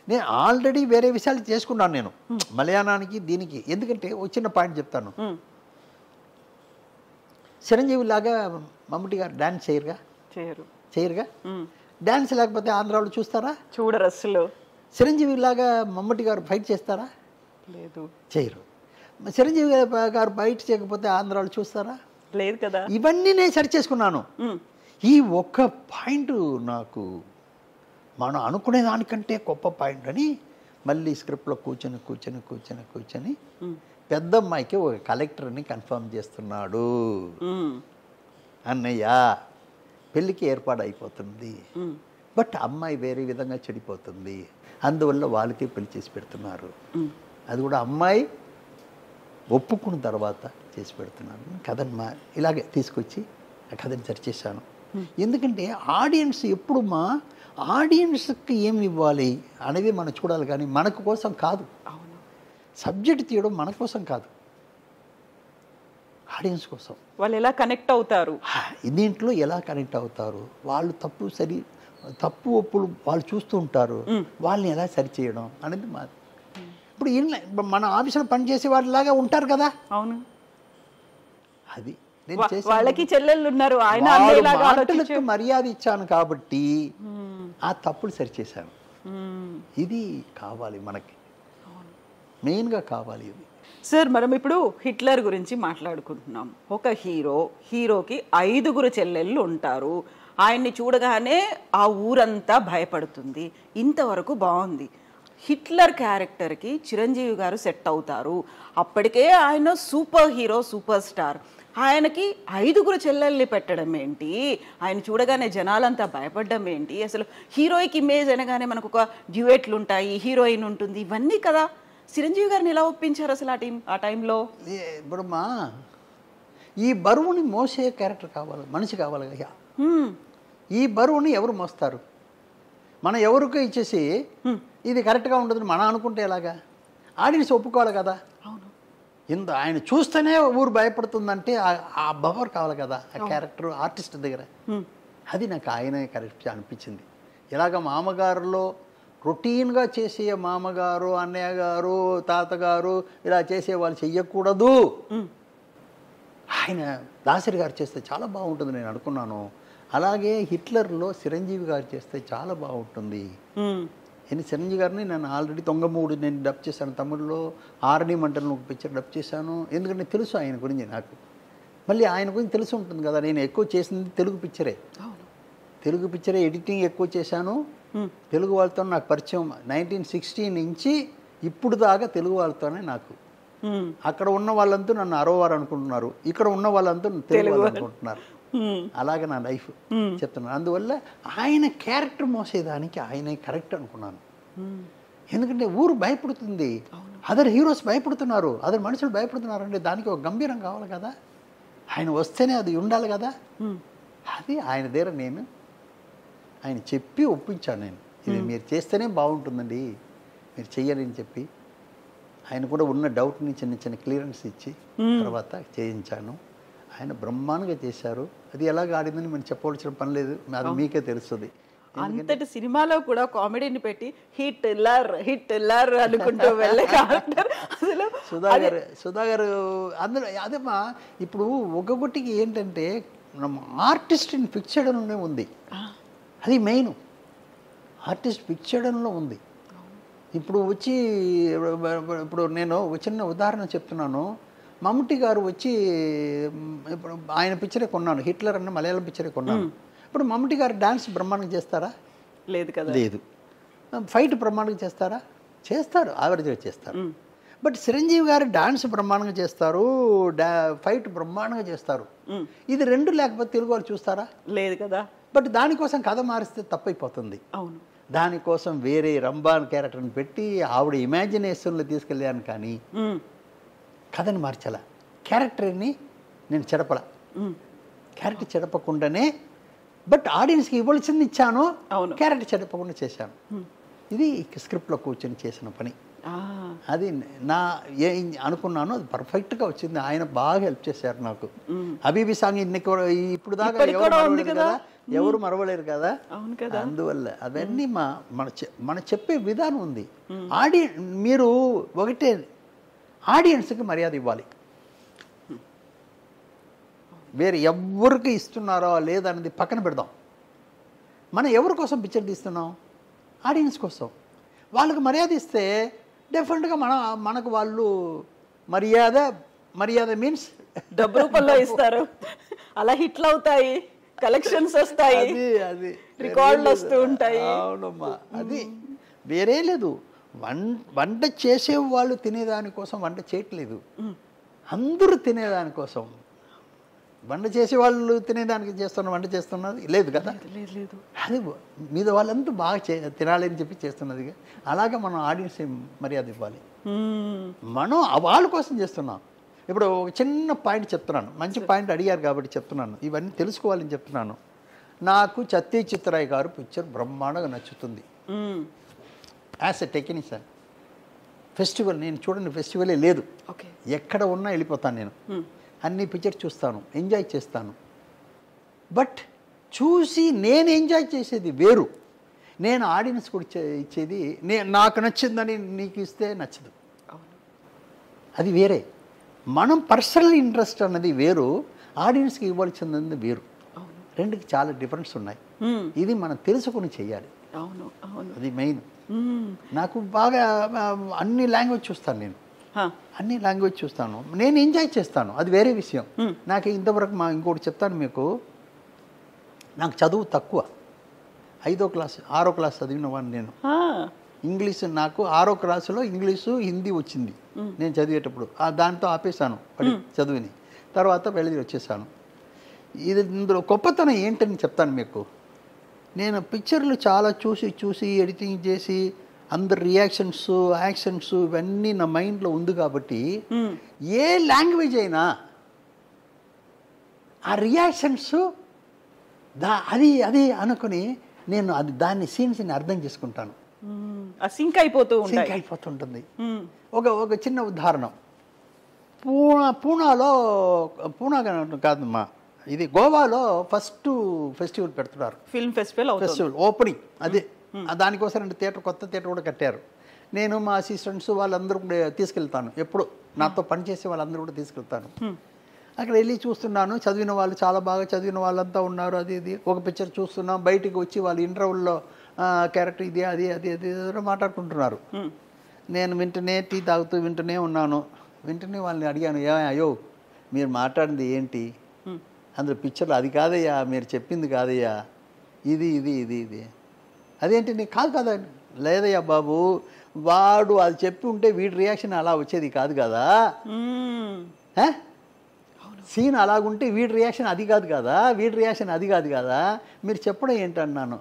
నేను ఆల్రెడీ వేరే విషయాలు చేసుకున్నాను నేను మలయాళానికి దీనికి. ఎందుకంటే ఒక చిన్న పాయింట్ చెప్తాను. చిరంజీవి లాగా మమ్ముటి గారు డాన్స్ చేయరుగా. డాన్స్ లేకపోతే ఆంధ్రాలో చూస్తారా? చూడరు అసలు. చిరంజీవి లాగా మమ్ముటి గారు ఫైట్ చేస్తారా? లేదు, చేయరు. చిరంజీవి గారు ఫైట్ చేయకపోతే ఆంధ్రాలో చూస్తారా? లేదు కదా. ఇవన్నీ నేను సరి చేసుకున్నాను. ఈ ఒక్క పాయింట్ నాకు మనం అనుకునే దానికంటే గొప్ప పాయింట్ అని మళ్ళీ స్క్రిప్ట్లో కూర్చొని పెద్ద అమ్మాయికి ఒక కలెక్టర్ని కన్ఫర్మ్ చేస్తున్నాడు. అన్నయ్య పెళ్ళికి ఏర్పాటు అయిపోతుంది, బట్ అమ్మాయి వేరే విధంగా చెడిపోతుంది, అందువల్ల వాళ్ళకి పెళ్లి చేసి పెడుతున్నారు. అది కూడా అమ్మాయి ఒప్పుకున్న తర్వాత చేసి పెడుతున్నాను. కథను ఇలాగే తీసుకొచ్చి ఆ కథని సరిచేశాను. ఎందుకంటే ఆడియన్స్ ఎప్పుడు ఆడియన్స్కి ఏమి ఇవ్వాలి అనేది మనం చూడాలి, కానీ మనకు కోసం కాదు. సబ్జెక్ట్ తీయడం మన కోసం కాదు, ఆడియన్స్ కోసం. వాళ్ళు ఎలా కనెక్ట్ అవుతారు, దీంట్లో ఎలా కనెక్ట్ అవుతారు, వాళ్ళు తప్పు ఒప్పులు వాళ్ళు చూస్తూ ఉంటారు, వాళ్ళని ఎలా సరిచేయడం అనేది ఇప్పుడు మన ఆఫీసులో పనిచేసే వాళ్ళలాగా ఉంటారు కదా. అవును, అది వాళ్ళకి చెల్లెళ్ళు ఉన్నారు, ఆయన మాటలకు మర్యాద ఇచ్చాను కాబట్టి ఆ తప్పులు సరిచేశాను. ఇది కావాలి మనకి, మెయిన్గా కావాలి ఇది. సార్, మనం ఇప్పుడు హిట్లర్ గురించి మాట్లాడుకుంటున్నాం. ఒక హీరోకి 5 చెల్లెళ్ళు ఉంటారు. ఆయన్ని చూడగానే ఆ ఊరంతా భయపడుతుంది. ఇంతవరకు బాగుంది. హిట్లర్ క్యారెక్టర్కి చిరంజీవి గారు సెట్ అవుతారు. అప్పటికే ఆయన సూపర్ హీరో, సూపర్ స్టార్. ఆయనకి 5 చెల్లెల్ని పెట్టడం ఏంటి, ఆయన చూడగానే జనాలంతా భయపడడం ఏంటి, అసలు హీరోయిక్ ఇమేజ్ అనగానే మనకు ఒక డ్యూయెట్లు ఉంటాయి, హీరోయిన్ ఉంటుంది, ఇవన్నీ కదా. చిరంజీవి గారిని ఎలా ఒప్పించారు అసలు ఆ టైంలో? ఇప్పుడు ఈ బరువుని మోసే క్యారెక్టర్ కావాలి, మనిషి కావాలి కదా. ఈ బరువుని ఎవరు మోస్తారు? మనం ఎవరికో ఇచ్చేసి ఇది కరెక్ట్గా ఉండదని మనం అనుకుంటే ఎలాగా? ఆడియన్స్ ఒప్పుకోవాలి కదా. ఆయన చూస్తేనే ఊరు భయపడుతుందంటే ఆ బవర్ కావాలి కదా ఆ క్యారెక్టర్ ఆర్టిస్ట్ దగ్గర. అది నాకు ఆయనే కరెక్ట్ అనిపించింది. ఇలాగ మామగారులో రొటీన్గా చేసే మామగారు, అన్నయ్య గారు, తాతగారు ఇలా చేసే వాళ్ళు చెయ్యకూడదు. ఆయన దాసరి గారు చేస్తే చాలా బాగుంటుంది నేను అనుకున్నాను. అలాగే హిట్లర్లో చిరంజీవి గారు చేస్తే చాలా బాగుంటుంది. చిరంజీవి గారిని నేను ఆల్రెడీ 93 నేను డబ్ చేశాను. తమిళ్లో ఆరణి మంటలను ఒక పిక్చర్ డబ్ చేశాను. ఎందుకంటే తెలుసు ఆయన గురించి నాకు. మళ్ళీ ఆయన గురించి తెలిసి ఉంటుంది కదా. నేను ఎక్కువ చేసింది తెలుగు పిక్చరే ఎడిటింగ్ ఎక్కువ చేశాను. తెలుగు వాళ్ళతో నాకు పరిచయం 1960 నుంచి ఇప్పుడు దాకా తెలుగు వాళ్ళతోనే నాకు. అక్కడ ఉన్న వాళ్ళంతా నన్ను అరవవారు అనుకుంటున్నారు, ఇక్కడ ఉన్న వాళ్ళంతా తెలుగు వాళ్ళు అనుకుంటున్నారు. అలాగే నా లైఫ్ చెప్తున్నాను. అందువల్ల ఆయన క్యారెక్టర్ మోసేదానికి ఆయనే కరెక్ట్ అనుకున్నాను. ఎందుకంటే ఊరు భయపడుతుంది, అదర్ హీరోస్ భయపడుతున్నారు, అదర్ మనుషులు భయపడుతున్నారు అంటే దానికి ఒక గంభీరం కావాలి కదా. ఆయన వస్తేనే అది ఉండాలి కదా. అది ఆయన దగ్గర ఆయన చెప్పి ఒప్పించాను. నేను ఇది మీరు చేస్తేనే బాగుంటుందండి, మీరు చెయ్యని అని చెప్పి ఆయన కూడా ఉన్న డౌట్ని చిన్న క్లియరెన్స్ ఇచ్చి తర్వాత చేయించాను. ఆయన బ్రహ్మాండంగా చేశారు. అది ఎలాగ ఆడిందని మనం చెప్పవలసిన పని లేదు, అది మీకే తెలుస్తుంది. అంతటి సినిమాలో కూడా కామెడీని పెట్టి హిట్ లర్ అనుకుంటూ వెళ్ళే అసలు సుధాకర్ అందులో అదేమా. ఇప్పుడు ఒక్కొక్కటికి ఏంటంటే ఆర్టిస్ట్ని ఫిక్స్ చేయడంలోనే ఉంది, అది మెయిన్. ఆర్టిస్ట్ ఫిక్స్ చేయడంలో ఉంది. ఇప్పుడు నేను ఒక చిన్న ఉదాహరణ చెప్తున్నాను. మమ్ముటి గారు వచ్చి ఇప్పుడు ఆయన పిక్చరే కొన్నాను, హిట్లర్ అన్న మలయాళం పిక్చరే కొన్నాను. ఇప్పుడు మమ్ముటి గారు డాన్స్ బ్రహ్మాండంగా చేస్తారా? లేదు కదా. లేదు. ఫైట్ బ్రహ్మాండంగా చేస్తారా? చేస్తారు, యావరేజ్గా చేస్తారు. బట్ చిరంజీవి గారు డాన్స్ బ్రహ్మాండంగా చేస్తారు, ఫైట్ బ్రహ్మాండంగా చేస్తారు. ఇది 2 లేకపోతే తెలుగు వాళ్ళు చూస్తారా? లేదు కదా. బట్ దానికోసం కథ మారిస్తే తప్పైపోతుంది. అవును. దానికోసం వేరే రంబాన్ క్యారెక్టర్ని పెట్టి ఆవిడ ఇమాజినేషన్లో తీసుకెళ్ళాను, కానీ కథని మార్చాల. క్యారెక్టర్ని నేను చెడపల, క్యారెక్టర్ చెడపకుండానే బట్ ఆడియన్స్కి ఇవ్వాల్సింది ఇచ్చాను, క్యారెక్టర్ చెడపకుండా చేశాను. ఇది స్క్రిప్ట్లో కూర్చొని చేసిన పని. అది నా అనుకున్నాను, అది పర్ఫెక్ట్గా వచ్చింది. ఆయన బాగా హెల్ప్ చేశారు నాకు. హబీబీ సాంగ్ ఇప్పుడు దాకా ఎవరు మరవలేరు కదా. అవును కదా. అందువల్ల అవన్నీ మన చెప్పే విధానం ఉంది. మీరు ఒకటే ఆడియన్స్కి మర్యాద ఇవ్వాలి. వేరే ఎవరికి ఇస్తున్నారో లేదన్నది పక్కన పెడదాం. మనం ఎవరి కోసం పిక్చర్ తీస్తున్నాం? ఆడియన్స్ కోసం. వాళ్ళకి మర్యాద ఇస్తే డెఫినెట్గా మనకు వాళ్ళు మర్యాద మీన్స్ డబ్బు రూపంలో ఇస్తారు. అలా హిట్లు అవుతాయి, కలెక్షన్స్ వస్తాయి, అది రికార్డులు వస్తూ ఉంటాయి. అవునమ్మా, అది వేరే లేదు. వంట చేసే వాళ్ళు తినేదానికోసం వంట చేయట్లేదు, అందరూ తినేదానికోసం. వంట చేసే వాళ్ళు తినేదానికి వంట చేస్తున్నది లేదు కదా. అది మీద వాళ్ళంతా బాగా తినాలని చెప్పి చేస్తున్నది. అలాగే మనం ఆడియన్స్ మర్యాద ఇవ్వాలి. మనం వాళ్ళ కోసం చేస్తున్నాం. ఇప్పుడు ఒక చిన్న పాయింట్ చెప్తున్నాను, మంచి పాయింట్ అడిగారు కాబట్టి చెప్తున్నాను, ఇవన్నీ తెలుసుకోవాలని చెప్తున్నాను. నాకు సత్యజిత్ చిత్రాయ్ గారు పిక్చర్ బ్రహ్మాండంగా నచ్చుతుంది. యాజ్ ఎ టెక్నీషియన్ ఫెస్టివల్ నేను చూడని ఫెస్టివలే లేదు. ఎక్కడ ఉన్నా వెళ్ళిపోతాను నేను. అన్ని పిక్చర్ చూస్తాను, ఎంజాయ్ చేస్తాను. బట్ చూసి నేను ఎంజాయ్ చేసేది వేరు, నేను ఆడియన్స్ కూడా ఇచ్చేది నాకు నచ్చిందని నీకు ఇస్తే నచ్చదు, అది వేరే. మనం పర్సనల్ ఇంట్రెస్ట్ అన్నది వేరు, ఆడియన్స్కి ఇవ్వాల్సింది వేరు. రెండుకి చాలా డిఫరెన్స్ ఉన్నాయి. ఇది మనం తెలుసుకుని చెయ్యాలి. అది మెయిన్. నాకు బాగా అన్ని లాంగ్వేజ్ చూస్తాను నేను, అన్ని లాంగ్వేజ్ చూస్తాను, నేను ఎంజాయ్ చేస్తాను, అది వేరే విషయం. నాకు ఇంతవరకు ఇంకోటి చెప్తాను మీకు, నాకు చదువు తక్కువ. 5వ క్లాస్ 6వ క్లాస్ చదివిన వాడిని నేను. ఇంగ్లీషు నాకు 6వ క్లాసులో ఇంగ్లీషు హిందీ వచ్చింది నేను చదివేటప్పుడు. దాంతో ఆపేశాను చదువుని. తర్వాత వెళ్ళి వచ్చేసాను. ఇందులో గొప్పతనం ఏంటని చెప్తాను మీకు. నేను పిక్చర్లు చాలా చూసి ఎడిటింగ్ చేసి అందరు రియాక్షన్స్, యాక్షన్స్ ఇవన్నీ నా మైండ్లో ఉంది కాబట్టి ఏ లాంగ్వేజ్ అయినా ఆ రియాక్షన్స్ అది అనుకుని నేను దాన్ని సీన్స్ని అర్థం చేసుకుంటాను. సింక్ అయిపోతుంటుంది. ఒక చిన్న ఉదాహరణ, పూనా కాదమ్మా, ఇది గోవాలో ఫస్ట్ ఫెస్టివల్ పెడుతున్నారు, ఫిల్మ్ ఫెస్టివల్ ఓపెనింగ్. అదే దానికోసం కొత్త థియేటర్ కూడా కట్టారు. నేను మా అసిస్టెంట్స్ వాళ్ళందరూ కూడా తీసుకెళ్తాను, ఎప్పుడు నాతో పనిచేసే వాళ్ళందరూ కూడా తీసుకెళ్తాను. అక్కడ వెళ్ళి చూస్తున్నాను, చదివిన వాళ్ళు చాలా బాగా చదివిన వాళ్ళంతా ఉన్నారు. ఇది ఒక పిక్చర్ చూస్తున్నాం, బయటికి వచ్చి వాళ్ళు ఇంటర్వెల్లో క్యారెక్టర్ ఇది అది మాట్లాడుకుంటున్నారు. నేను వింటనే టీ తాగుతూ వింటూనే ఉన్నాను. వింటనే వాళ్ళని అడిగాను, అయ్యో మీరు మాట్లాడింది ఏంటి, అందులో పిక్చర్లో అది కాదయ్యా, మీరు చెప్పింది కాదయ్యా, ఇది అదేంటి నీకు కాదు కదా. లేదయ్యా బాబు, వాడు అది చెప్పి ఉంటే వీడి రియాక్షన్ అలా వచ్చేది కాదు కదా, సీన్ అలాగుంటే వీడి రియాక్షన్ అది కాదు కదా, వీడి రియాక్షన్ అది కాదు కదా, మీరు చెప్పడం ఏంటన్నాను.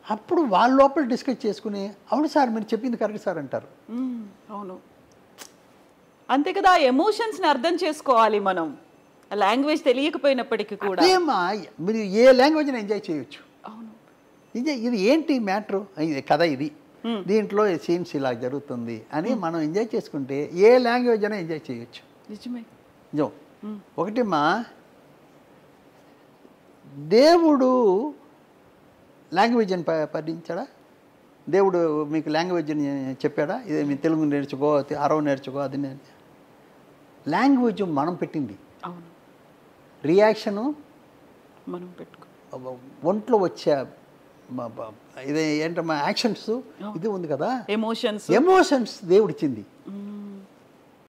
అప్పుడు వాళ్ళ లోపల డిస్కస్ చేసుకుని, అవును సార్ మీరు చెప్పింది కరెక్ట్ సార్ అంటారు. అవును, అంతే కదా. ఎమోషన్స్ని అర్థం చేసుకోవాలి మనం, లాంగ్వేజ్ తెలియకపోయినప్పటికీ కూడా. మీరు ఏ లాంగ్వేజ్ని ఎంజాయ్ చేయొచ్చు. అవును, ఇది ఏంటి మ్యాటరు, ఇది కథ, ఇది దీంట్లో సీన్స్ ఇలా జరుగుతుంది అని మనం ఎంజాయ్ చేసుకుంటే ఏ లాంగ్వేజ్ అయినా ఎంజాయ్ చేయొచ్చు. నిజమే. నిజం. ఒకటిమ్మా, దేవుడు లాంగ్వేజ్ అని పఠించాడా? దేవుడు మీకు లాంగ్వేజ్ అని చెప్పాడా? ఇది మీ తెలుగు నేర్చుకో, అరవ నేర్చుకో, అది లాంగ్వేజ్ మనం పెట్టింది. అవును, రియాక్షను మనం పెట్టుకో, ఒంట్లో వచ్చే ఇది ఏంటమ్మా యాక్షన్స్, ఇది ఉంది కదా, ఎమోషన్స్ దేవుడు ఇచ్చింది.